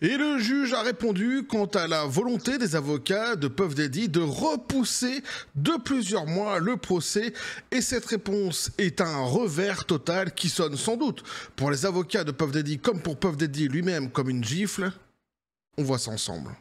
Et le juge a répondu quant à la volonté des avocats de Puff Daddy de repousser de plusieurs mois le procès. Et cette réponse est un revers total qui sonne sans doute pour les avocats de Puff Daddy comme pour Puff Daddy lui-même comme une gifle. On voit ça ensemble.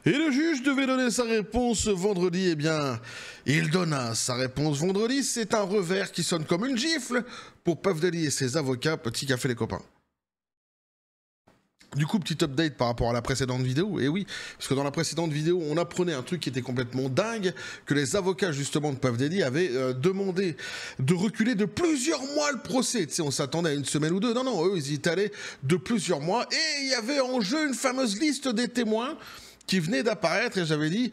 Et le juge devait donner sa réponse vendredi, eh bien, il donna sa réponse vendredi. C'est un revers qui sonne comme une gifle pour Puff Daddy et ses avocats. Petit café les copains. Du coup, petit update par rapport à la précédente vidéo. Et oui, parce que dans la précédente vidéo, on apprenait un truc qui était complètement dingue, que les avocats justement de Puff Daddy avaient demandé de reculer de plusieurs mois le procès. Tu sais, on s'attendait à une semaine ou deux. Non, non, eux, ils y étaient allés de plusieurs mois. Et il y avait en jeu une fameuse liste des témoins qui venait d'apparaître, et j'avais dit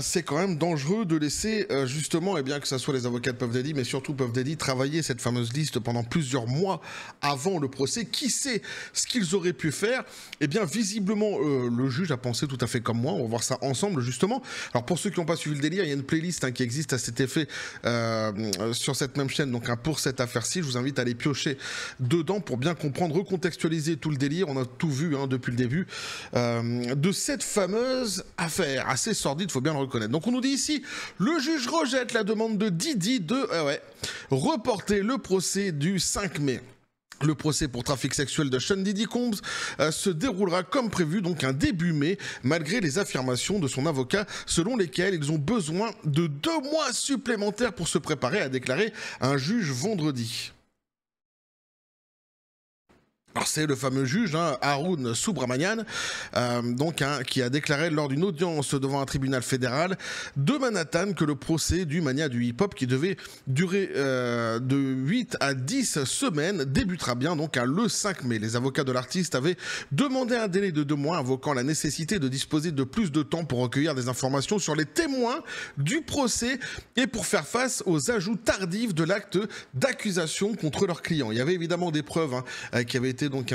c'est quand même dangereux de laisser justement, et bien que ce soit les avocats de Puff Daddy, mais surtout Puff Daddy, travailler cette fameuse liste pendant plusieurs mois avant le procès. Qui sait ce qu'ils auraient pu faire? Et bien visiblement le juge a pensé tout à fait comme moi. On va voir ça ensemble justement. Alors pour ceux qui n'ont pas suivi le délire, il y a une playlist qui existe à cet effet sur cette même chaîne, donc pour cette affaire-ci. Je vous invite à aller piocher dedans pour bien comprendre, recontextualiser tout le délire. On a tout vu depuis le début de cette fameuse affaire assez sordide, faut bien le reconnaître. Donc on nous dit ici, le juge rejette la demande de Diddy de reporter le procès du 5 mai. Le procès pour trafic sexuel de Sean Diddy Combs se déroulera comme prévu, donc un début mai, malgré les affirmations de son avocat selon lesquelles ils ont besoin de 2 mois supplémentaires pour se préparer, a déclaré un juge vendredi. Alors c'est le fameux juge, Arun Subramanian, qui a déclaré lors d'une audience devant un tribunal fédéral de Manhattan que le procès du mania du hip-hop, qui devait durer de 8 à 10 semaines, débutera bien donc le 5 mai. Les avocats de l'artiste avaient demandé un délai de 2 mois, invoquant la nécessité de disposer de plus de temps pour recueillir des informations sur les témoins du procès et pour faire face aux ajouts tardifs de l'acte d'accusation contre leurs clients. Il y avait évidemment des preuves qui avaient été donc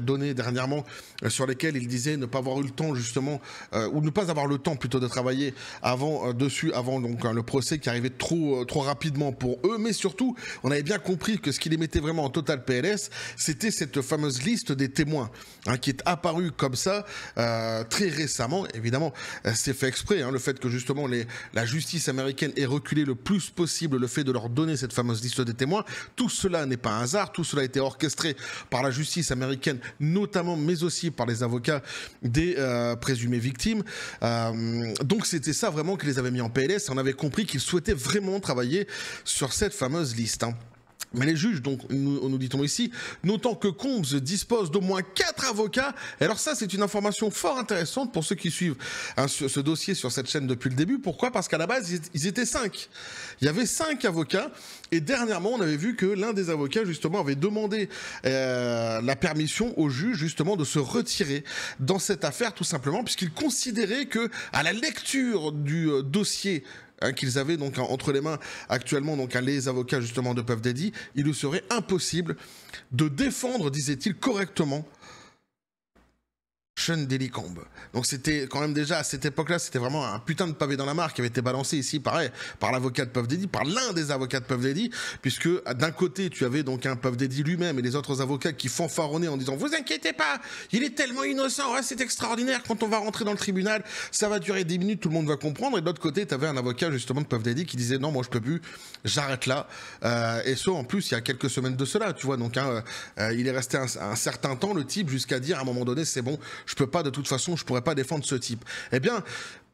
donné dernièrement sur lesquels il disait ne pas avoir eu le temps justement ou ne pas avoir le temps plutôt de travailler avant donc le procès qui arrivait trop rapidement pour eux, mais surtout on avait bien compris que ce qui les mettait vraiment en total PLS, c'était cette fameuse liste des témoins qui est apparue comme ça très récemment. Évidemment c'est fait exprès, le fait que justement la justice américaine ait reculé le plus possible le fait de leur donner cette fameuse liste des témoins. Tout cela n'est pas un hasard, tout cela a été orchestré par la justice américaine notamment, mais aussi par les avocats des présumées victimes. Donc c'était ça vraiment qui les avait mis en PLS. On avait compris qu'ils souhaitaient vraiment travailler sur cette fameuse liste. Mais les juges, donc, nous dit-on ici, notant que Combs dispose d'au moins 4 avocats. Et alors ça, c'est une information fort intéressante pour ceux qui suivent ce dossier sur cette chaîne depuis le début. Pourquoi? Parce qu'à la base, ils étaient 5. Il y avait 5 avocats. Et dernièrement, on avait vu que l'un des avocats, justement, avait demandé la permission au juge, justement, de se retirer dans cette affaire, tout simplement, puisqu'il considérait que, à la lecture du dossier qu'ils avaient donc entre les mains actuellement, donc les avocats justement de Puff Daddy, il lui serait impossible de défendre, disait-il, correctement Sean Diddy Combs. Donc c'était quand même déjà à cette époque-là, c'était vraiment un putain de pavé dans la mare qui avait été balancé ici, pareil, par l'avocat de Puff Daddy, par l'un des avocats de Puff Daddy, puisque d'un côté tu avais donc un Puff Daddy lui-même et les autres avocats qui fanfaronnaient en disant vous inquiétez pas, il est tellement innocent, c'est extraordinaire, quand on va rentrer dans le tribunal, ça va durer 10 minutes, tout le monde va comprendre. Et de l'autre côté tu avais un avocat justement de Puff Daddy qui disait non, moi je peux plus, j'arrête là. Et ça en plus il y a quelques semaines de cela, tu vois, donc il est resté un certain temps le type jusqu'à dire à un moment donné c'est bon, je peux pas, de toute façon, je pourrais pas défendre ce type. Eh bien,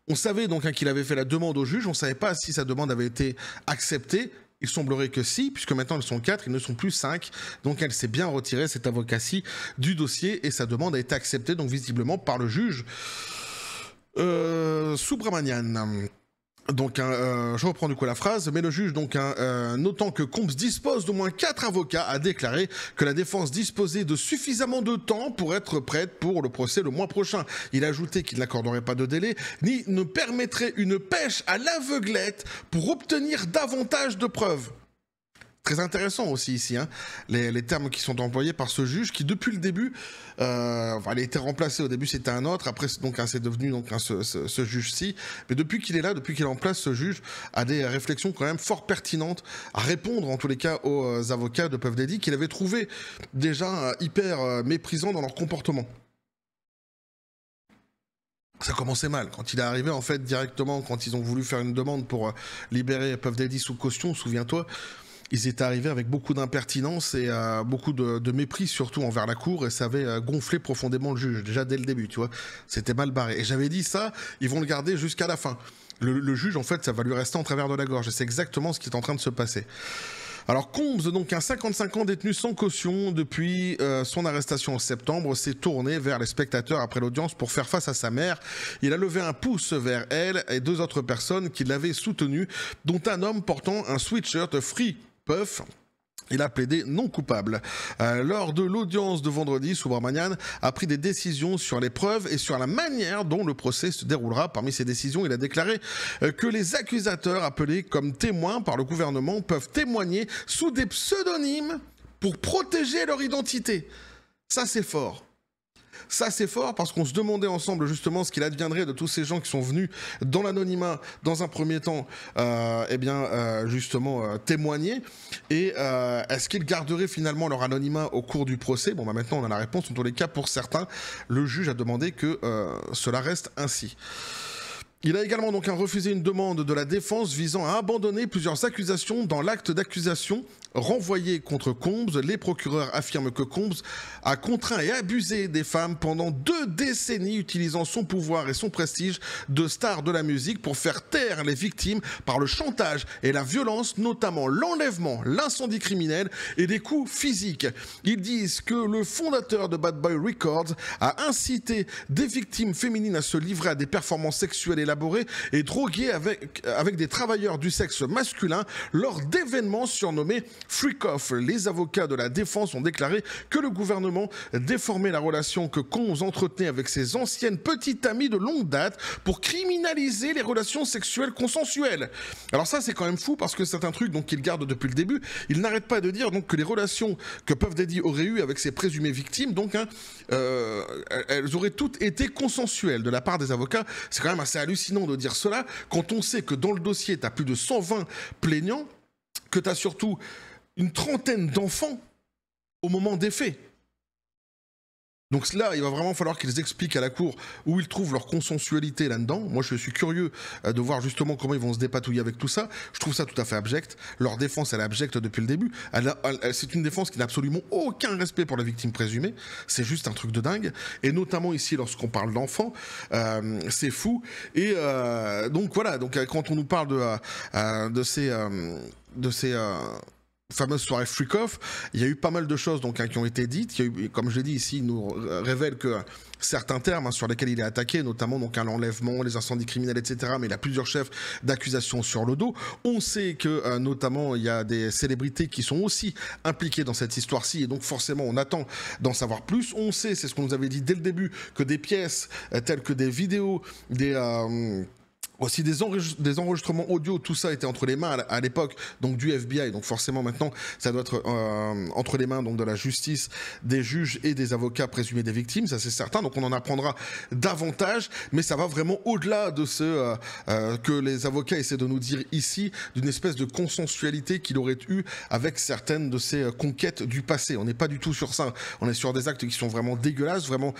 on savait donc qu'il avait fait la demande au juge, on savait pas si sa demande avait été acceptée. Il semblerait que si, puisque maintenant ils sont 4, ils ne sont plus 5. Donc elle s'est bien retirée, cet avocat-ci, du dossier et sa demande a été acceptée, donc visiblement par le juge Subramanian. Donc, je reprends du coup la phrase, mais le juge, donc, notant que Combs dispose d'au moins 4 avocats, a déclaré que la défense disposait de suffisamment de temps pour être prête pour le procès le mois prochain. Il a ajouté qu'il n'accorderait pas de délai, ni ne permettrait une pêche à l'aveuglette pour obtenir davantage de preuves. Très intéressant aussi ici, hein, les termes qui sont employés par ce juge qui depuis le début, enfin, il a été remplacé, au début c'était un autre, après donc c'est devenu donc ce juge-ci, mais depuis qu'il est là, depuis qu'il est en place, ce juge a des réflexions quand même fort pertinentes à répondre en tous les cas aux avocats de Puff Daddy qu'il avait trouvé déjà hyper méprisants dans leur comportement. Ça commençait mal. Quand il est arrivé, en fait, directement, quand ils ont voulu faire une demande pour libérer Puff Daddy sous caution, souviens-toi, ils étaient arrivés avec beaucoup d'impertinence et beaucoup de mépris, surtout envers la cour, et ça avait gonflé profondément le juge, déjà dès le début, tu vois. C'était mal barré. Et j'avais dit ça, ils vont le garder jusqu'à la fin. Le juge, en fait, ça va lui rester en travers de la gorge, et c'est exactement ce qui est en train de se passer. Alors Combs, donc un 55 ans détenu sans caution depuis son arrestation en septembre, s'est tourné vers les spectateurs après l'audience pour faire face à sa mère. Il a levé un pouce vers elle et 2 autres personnes qui l'avaient soutenu, dont un homme portant un sweatshirt Free Puff. Il a plaidé non coupable. Lors de l'audience de vendredi, Subramanian a pris des décisions sur les preuves et sur la manière dont le procès se déroulera. Parmi ces décisions, il a déclaré que les accusateurs appelés comme témoins par le gouvernement peuvent témoigner sous des pseudonymes pour protéger leur identité. Ça, c'est fort. Ça, c'est fort parce qu'on se demandait ensemble justement ce qu'il adviendrait de tous ces gens qui sont venus dans l'anonymat dans un premier temps, justement témoigner. Et est-ce qu'ils garderaient finalement leur anonymat au cours du procès? Bon, bah maintenant on a la réponse. En tous les cas, pour certains, le juge a demandé que cela reste ainsi. Il a également donc refusé une demande de la défense visant à abandonner plusieurs accusations dans l'acte d'accusation renvoyé contre Combs. Les procureurs affirment que Combs a contraint et abusé des femmes pendant 2 décennies, utilisant son pouvoir et son prestige de star de la musique pour faire taire les victimes par le chantage et la violence, notamment l'enlèvement, l'incendie criminel et des coups physiques. Ils disent que le fondateur de Bad Boy Records a incité des victimes féminines à se livrer à des performances sexuelles élaborées et droguées avec des travailleurs du sexe masculin lors d'événements surnommés Freak Off. Les avocats de la défense ont déclaré que le gouvernement déformait la relation que Combs entretenait avec ses anciennes petites amies de longue date pour criminaliser les relations sexuelles consensuelles. Alors ça, c'est quand même fou parce que c'est un truc qu'il garde depuis le début. Il n'arrête pas de dire donc que les relations que Puff Daddy aurait eues avec ses présumées victimes, elles auraient toutes été consensuelles de la part des avocats. C'est quand même assez hallucinant de dire cela quand on sait que dans le dossier, tu as plus de 120 plaignants, que tu as surtout une trentaine d'enfants au moment des faits. Donc là, il va vraiment falloir qu'ils expliquent à la cour où ils trouvent leur consensualité là-dedans. Moi, je suis curieux de voir justement comment ils vont se dépatouiller avec tout ça. Je trouve ça tout à fait abject. Leur défense, elle est abjecte depuis le début. C'est une défense qui n'a absolument aucun respect pour la victime présumée. C'est juste un truc de dingue. Et notamment ici, lorsqu'on parle d'enfants, c'est fou. Et donc voilà, donc, quand on nous parle de ces fameuse soirée Freak Off, il y a eu pas mal de choses qui ont été dites. Il y a eu, comme je l'ai dit ici, il nous révèle que certains termes sur lesquels il est attaqué, notamment l'enlèvement, les incendies criminels, etc. Mais il a plusieurs chefs d'accusation sur le dos. On sait que notamment il y a des célébrités qui sont aussi impliquées dans cette histoire-ci, et donc forcément on attend d'en savoir plus. On sait, c'est ce qu'on nous avait dit dès le début, que des pièces telles que des vidéos, aussi des enregistrements audio, tout ça était entre les mains à l'époque donc du FBI, donc forcément maintenant ça doit être entre les mains donc de la justice, des juges et des avocats présumés des victimes, ça c'est certain. Donc on en apprendra davantage, mais ça va vraiment au-delà de ce que les avocats essaient de nous dire ici, d'une espèce de consensualité qu'il aurait eu avec certaines de ces conquêtes du passé. On n'est pas du tout sur ça, on est sur des actes qui sont vraiment dégueulasses, vraiment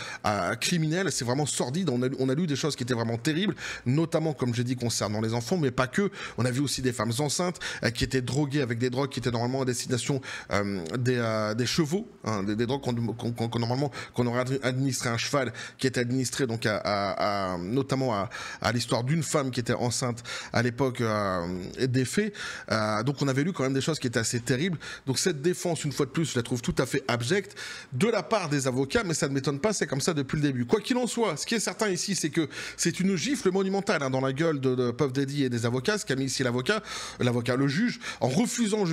criminels, c'est vraiment sordide. On a lu des choses qui étaient vraiment terribles, notamment comme j'ai dit concernant les enfants, mais pas que. On a vu aussi des femmes enceintes qui étaient droguées avec des drogues qui étaient normalement à destination des chevaux, hein, des drogues qu'on aurait administré à un cheval, qui étaient administrées donc notamment à l'histoire d'une femme qui était enceinte à l'époque des faits. Donc on avait lu quand même des choses qui étaient assez terribles. Donc cette défense, une fois de plus, je la trouve tout à fait abjecte de la part des avocats, mais ça ne m'étonne pas, c'est comme ça depuis le début. Quoi qu'il en soit, ce qui est certain ici, c'est que c'est une gifle monumentale dans la gueule gueule de Puff Daddy et des avocats, ce qu'a mis ici le juge, en refusant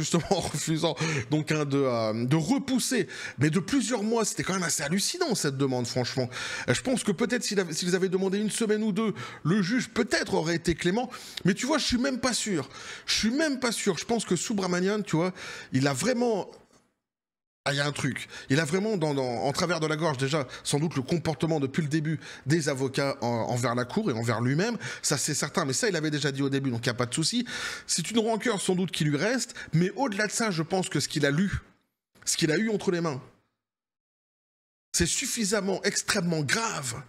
donc de repousser, mais de plusieurs mois. C'était quand même assez hallucinant cette demande, franchement. Je pense que peut-être s'ils avaient demandé une semaine ou deux, le juge peut-être aurait été clément, mais tu vois, je suis même pas sûr. Je pense que Subramanian, tu vois, il a vraiment... Ah, il y a un truc. Il a vraiment, en travers de la gorge, déjà, sans doute le comportement depuis le début des avocats envers la cour et envers lui-même. Ça, c'est certain. Mais ça, il avait déjà dit au début, donc il n'y a pas de souci. C'est une rancœur, sans doute, qui lui reste. Mais au-delà de ça, je pense que ce qu'il a lu, ce qu'il a eu entre les mains, c'est suffisamment, extrêmement grave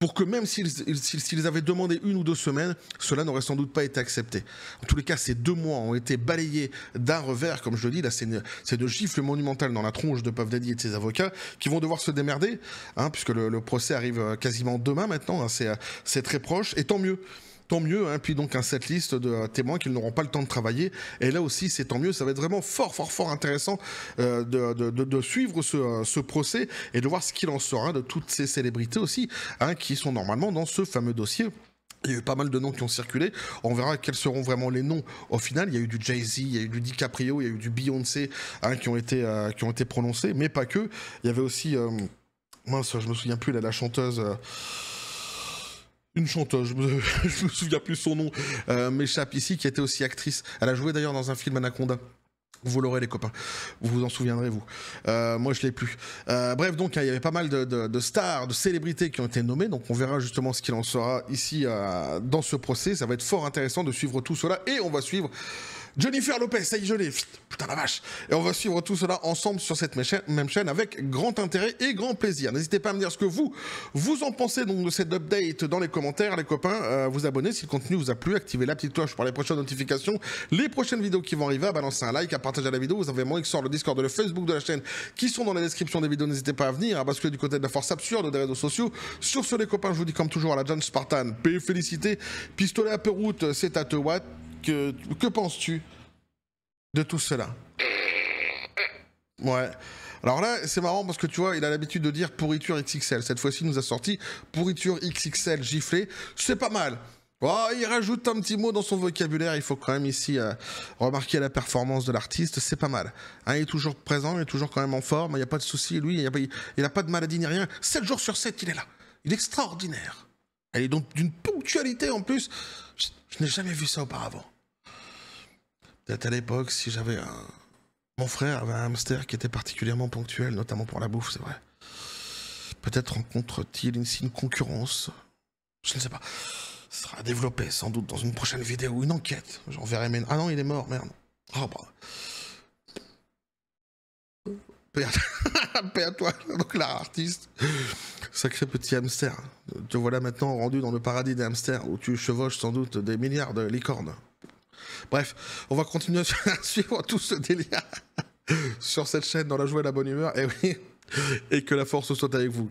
pour que même s'ils avaient demandé 1 ou 2 semaines, cela n'aurait sans doute pas été accepté. En tous les cas, ces 2 mois ont été balayés d'un revers, comme je le dis, là c'est une gifle monumentale dans la tronche de Puff Daddy et de ses avocats, qui vont devoir se démerder, hein, puisque le procès arrive quasiment demain maintenant, hein, c'est très proche, et tant mieux. Tant mieux, hein, puis donc un setlist de témoins qu'ils n'auront pas le temps de travailler. Et là aussi, c'est tant mieux. Ça va être vraiment fort intéressant de suivre ce procès et de voir ce qu'il en sera de toutes ces célébrités aussi, hein, qui sont normalement dans ce fameux dossier. Il y a eu pas mal de noms qui ont circulé. On verra quels seront vraiment les noms au final. Il y a eu du Jay-Z, il y a eu du DiCaprio, il y a eu du Beyoncé, hein, qui ont été prononcés, mais pas que. Il y avait aussi... mince, je me souviens plus, là, la chanteuse... Une chanteuse, je me souviens plus son nom, m'échappe ici, qui était aussi actrice. Elle a joué d'ailleurs dans un film Anaconda. Vous l'aurez les copains, vous vous en souviendrez vous. Moi je l'ai plus. Bref, donc il y avait pas mal de stars, de célébrités qui ont été nommées, donc on verra justement ce qu'il en sera ici dans ce procès. Ça va être fort intéressant de suivre tout cela et on va suivre Jennifer Lopez, ça y est, je l'ai. Putain la vache. Et on va suivre tout cela ensemble sur cette même chaîne avec grand intérêt et grand plaisir. N'hésitez pas à me dire ce que vous en pensez donc de cette update dans les commentaires, les copains. Vous abonner si le contenu vous a plu, activez la petite cloche pour les prochaines notifications, les prochaines vidéos qui vont arriver, à balancer un like, à partager la vidéo. Vous avez mon Xor, le Discord et le Facebook de la chaîne qui sont dans la description des vidéos. N'hésitez pas à venir, à basculer du côté de la force absurde des réseaux sociaux. Sur ce les copains, je vous dis comme toujours à la John Spartan, paix, félicité, pistolet à Peroute, c'est à te Watt. Que penses-tu de tout cela? Ouais. Alors là, c'est marrant parce que tu vois, il a l'habitude de dire pourriture XXL. Cette fois-ci, il nous a sorti pourriture XXL giflé. C'est pas mal. Oh, il rajoute un petit mot dans son vocabulaire. Il faut quand même ici remarquer la performance de l'artiste. C'est pas mal. Hein, il est toujours présent, il est toujours quand même en forme. Il n'y a pas de souci. Lui, il n'a pas de maladie ni rien. 7 jours sur 7, il est là. Il est extraordinaire. Elle est donc d'une ponctualité en plus. Je n'ai jamais vu ça auparavant. Peut-être à l'époque, si j'avais un... Mon frère avait un hamster qui était particulièrement ponctuel, notamment pour la bouffe, c'est vrai. Peut-être rencontre-t-il ici une concurrence. Je ne sais pas. Ce sera développé sans doute dans une prochaine vidéo ou une enquête. J'enverrai mes... Ah non, il est mort, merde. Oh bah... Paix à toi, donc là, artiste. Sacré petit hamster. Te voilà maintenant rendu dans le paradis des hamsters où tu chevauches sans doute des milliards de licornes. Bref, on va continuer à suivre tout ce délire sur cette chaîne dans la joie et la bonne humeur. Et oui, et que la force soit avec vous.